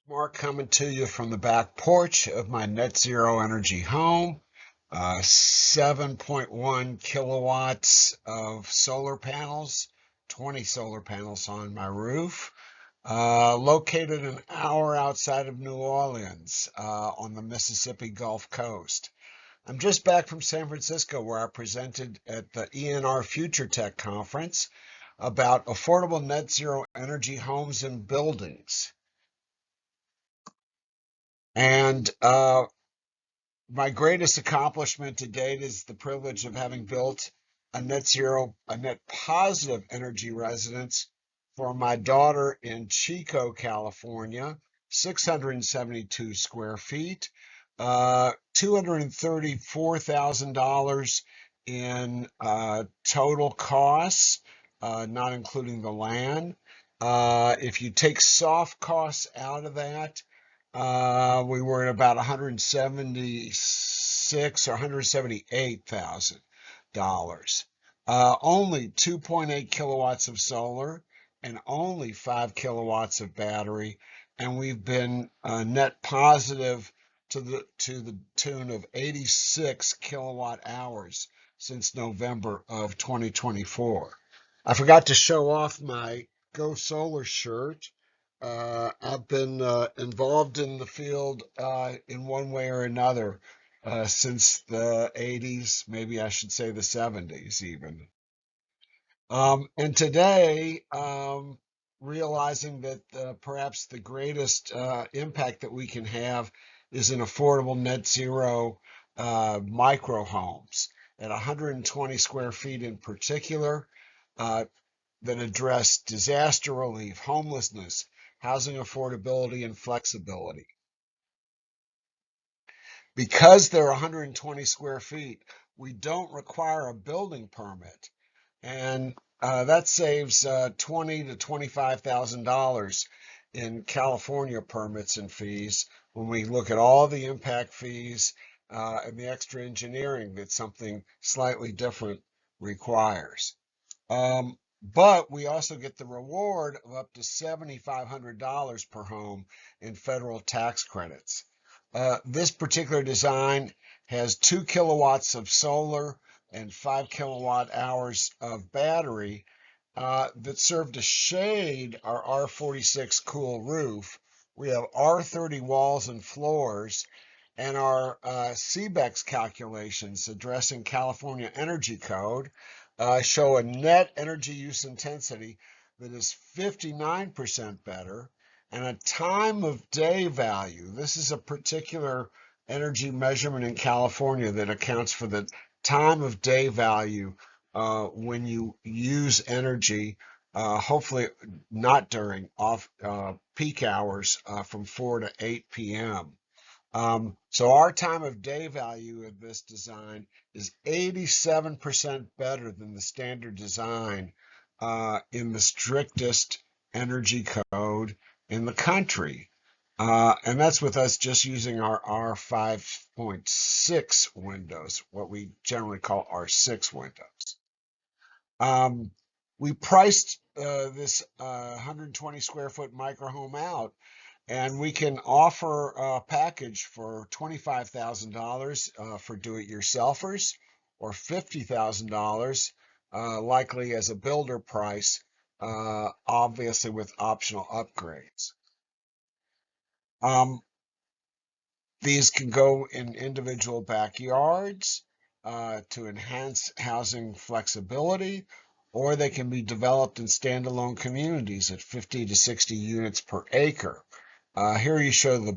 Mark coming to you from the back porch of my net zero energy home. 7.1 kilowatts of solar panels, 20 solar panels on my roof. Located an hour outside of New Orleans on the Mississippi Gulf Coast. I'm just back from San Francisco where I presented at the ENR Future Tech Conference about affordable net zero energy homes and buildings. And my greatest accomplishment to date is the privilege of having built a net positive energy residence for my daughter in Chico, California, 672 square feet, $234,000 in total costs, not including the land. If you take soft costs out of that, we were at about 176 or $178,000. Only 2.8 kilowatts of solar and only 5 kilowatts of battery, and we've been net positive to the tune of 86 kilowatt hours since November of 2024. I forgot to show off my Go Solar shirt. I've been involved in the field in one way or another since the 80s, maybe I should say the 70s even. And today, realizing that perhaps the greatest impact that we can have is in affordable net zero micro homes at 120 square feet in particular. That address disaster relief, homelessness, housing affordability, and flexibility. Because they're 120 square feet, we don't require a building permit, and that saves $20,000 to $25,000 in California permits and fees when we look at all the impact fees and the extra engineering that something slightly different requires. But we also get the reward of up to $7,500 per home in federal tax credits. This particular design has 2 kilowatts of solar and 5 kilowatt hours of battery that serve to shade our R46 cool roof. We have R30 walls and floors, and our CBEX calculations addressing California Energy Code show a net energy use intensity that is 59% better and a time of day value. This is a particular energy measurement in California that accounts for the time of day value when you use energy, hopefully not during off peak hours from 4 to 8 p.m. So our time of day value of this design is 87% better than the standard design in the strictest energy code in the country. And that's with us just using our R5.6 windows, what we generally call R6 windows. We priced this 120 square foot microhome out, and we can offer a package for $25,000 for do-it-yourselfers, or $50,000 likely as a builder price, obviously with optional upgrades. These can go in individual backyards to enhance housing flexibility, or they can be developed in standalone communities at 50 to 60 units per acre. Here we show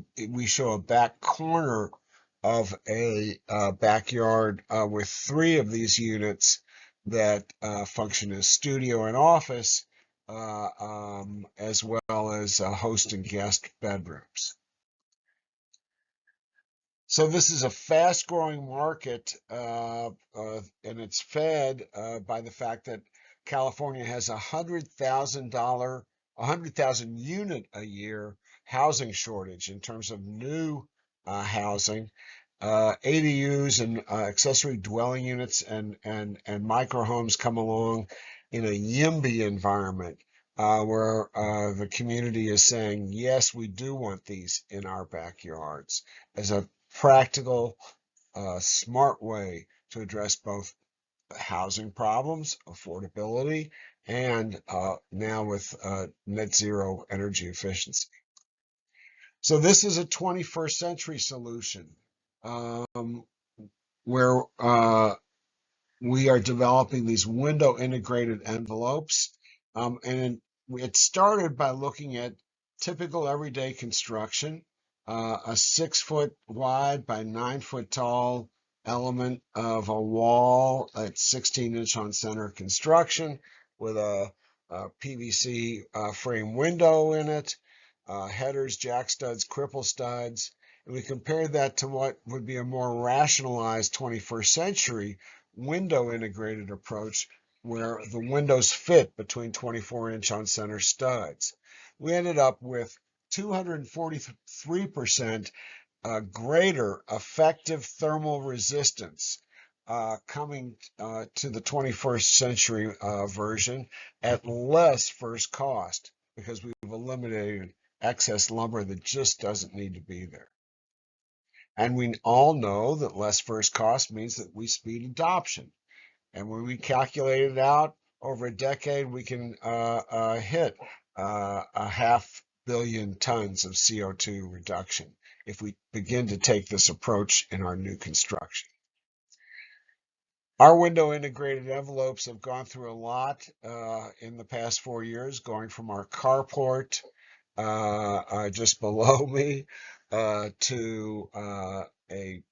a back corner of a backyard with 3 of these units that function as studio and office, as well as host and guest bedrooms. So this is a fast-growing market, and it's fed by the fact that California has a 100,000 unit a year housing shortage in terms of new housing. ADUs and accessory dwelling units and microhomes come along in a YIMBY environment. where the community is saying, yes, we do want these in our backyards as a practical, smart way to address both housing problems, affordability, and now with net zero energy efficiency. So this is a 21st century solution where we are developing these window integrated envelopes. And it started by looking at typical everyday construction, a 6 foot wide by 9 foot tall element of a wall at 16-inch on center construction with a PVC frame window in it, headers, jack studs, cripple studs. And we compared that to what would be a more rationalized 21st century window integrated approach where the windows fit between 24-inch on center studs. We ended up with 243% greater effective thermal resistance coming to the 21st century version at less first cost because we've eliminated excess lumber that just doesn't need to be there. And we all know that less first cost means that we speed adoption. And when we calculate it out over a decade, we can hit a 500,000,000 tons of CO2 reduction if we begin to take this approach in our new construction. Our window integrated envelopes have gone through a lot in the past 4 years, going from our carport just below me to a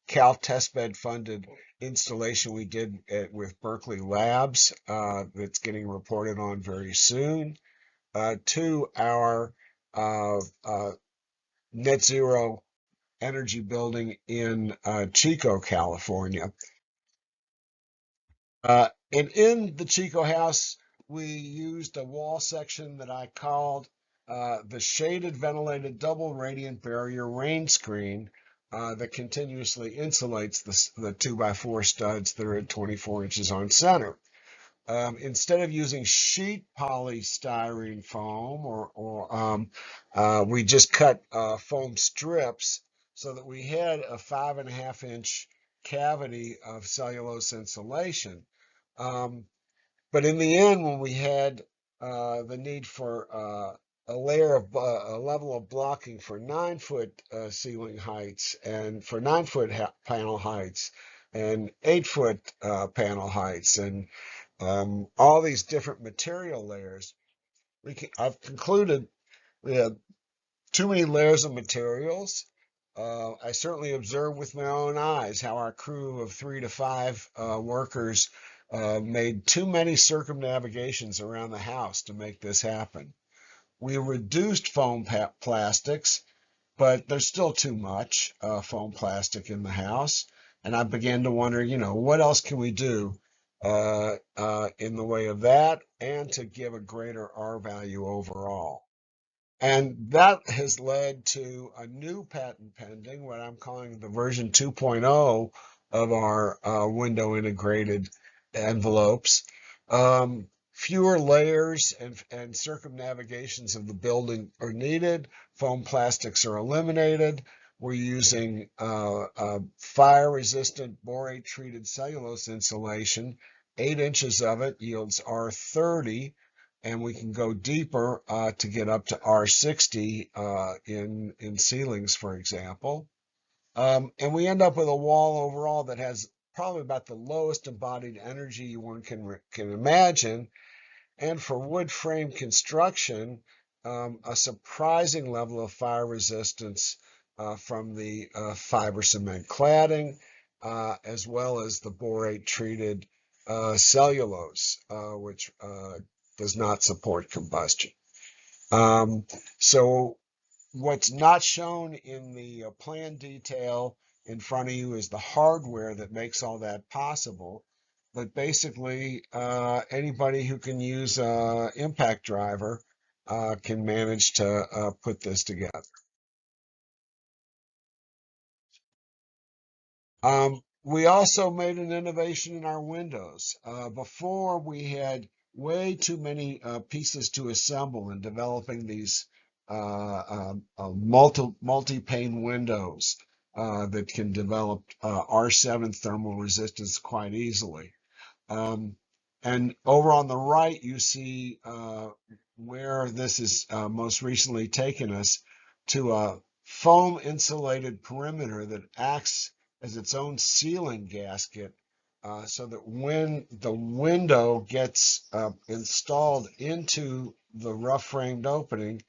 Cal testbed funded installation we did with Berkeley Labs that's getting reported on very soon, to our net zero energy building in Chico, California. And in the Chico house, we used a wall section that I called the shaded ventilated double radiant barrier rain screen that continuously insulates the 2x4 studs that are at 24 inches on center. Instead of using sheet polystyrene foam, we just cut foam strips so that we had a 5.5-inch cavity of cellulose insulation. But in the end, when we had the need for a level of blocking for 9 foot ceiling heights and for 9 foot panel heights and 8 foot panel heights and all these different material layers, I've concluded we have too many layers of materials. I certainly observed with my own eyes how our crew of 3 to 5 workers made too many circumnavigations around the house to make this happen. We reduced foam plastics, but there's still too much foam plastic in the house. And I began to wonder, what else can we do in the way of that and to give a greater R value overall? And that has led to a new patent pending, what I'm calling the version 2.0 of our window integrated envelopes. Fewer layers and circumnavigations of the building are needed. Foam plastics are eliminated. We're using fire-resistant borate-treated cellulose insulation. 8 inches of it yields R30, and we can go deeper to get up to R60 in ceilings, for example. And we end up with a wall overall that has probably about the lowest embodied energy one can imagine. And for wood frame construction, a surprising level of fire resistance from the fiber cement cladding, as well as the borate treated cellulose, which does not support combustion. So what's not shown in the plan detail in front of you is the hardware that makes all that possible. But basically, anybody who can use an impact driver can manage to put this together. We also made an innovation in our windows. Before we had way too many pieces to assemble in developing these multi-pane windows that can develop R7 thermal resistance quite easily. Um, and over on the right, you see where this is most recently taken us to a foam insulated perimeter that acts as its own sealing gasket, so that when the window gets installed into the rough framed opening,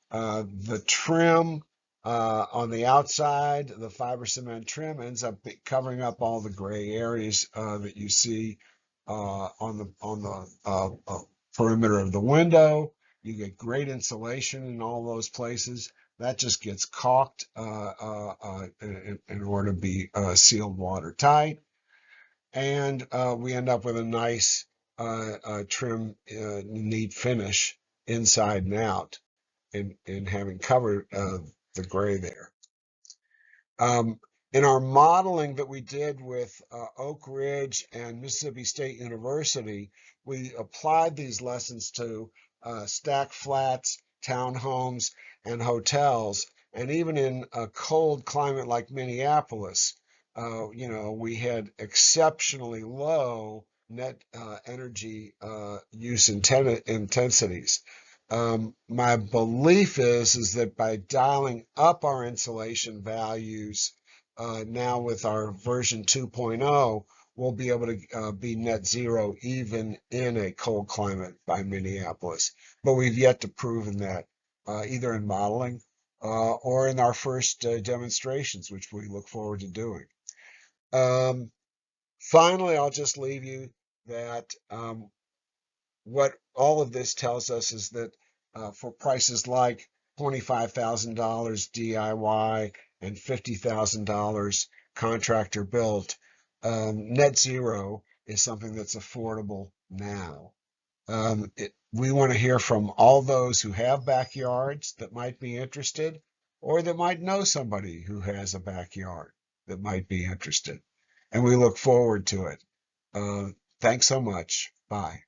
the trim on the outside, the fiber cement trim, ends up covering up all the gray areas that you see on the perimeter of the window. You get great insulation in all those places. That just gets caulked in order to be sealed watertight, and we end up with a nice trim, neat finish inside and out in having covered the gray there. In our modeling that we did with Oak Ridge and Mississippi State University, we applied these lessons to stack flats, townhomes, and hotels. And even in a cold climate like Minneapolis, we had exceptionally low net energy use intensities. My belief is that by dialing up our insulation values now with our version 2.0, we'll be able to be net zero even in a cold climate by Minneapolis. But we've yet to prove that either in modeling or in our first demonstrations, which we look forward to doing. Finally, I'll just leave you that what all of this tells us is that for prices like $25,000 DIY and $50,000 contractor built, net zero is something that's affordable now. We want to hear from all those who have backyards that might be interested, or that might know somebody who has a backyard that might be interested. And we look forward to it. Thanks so much. Bye.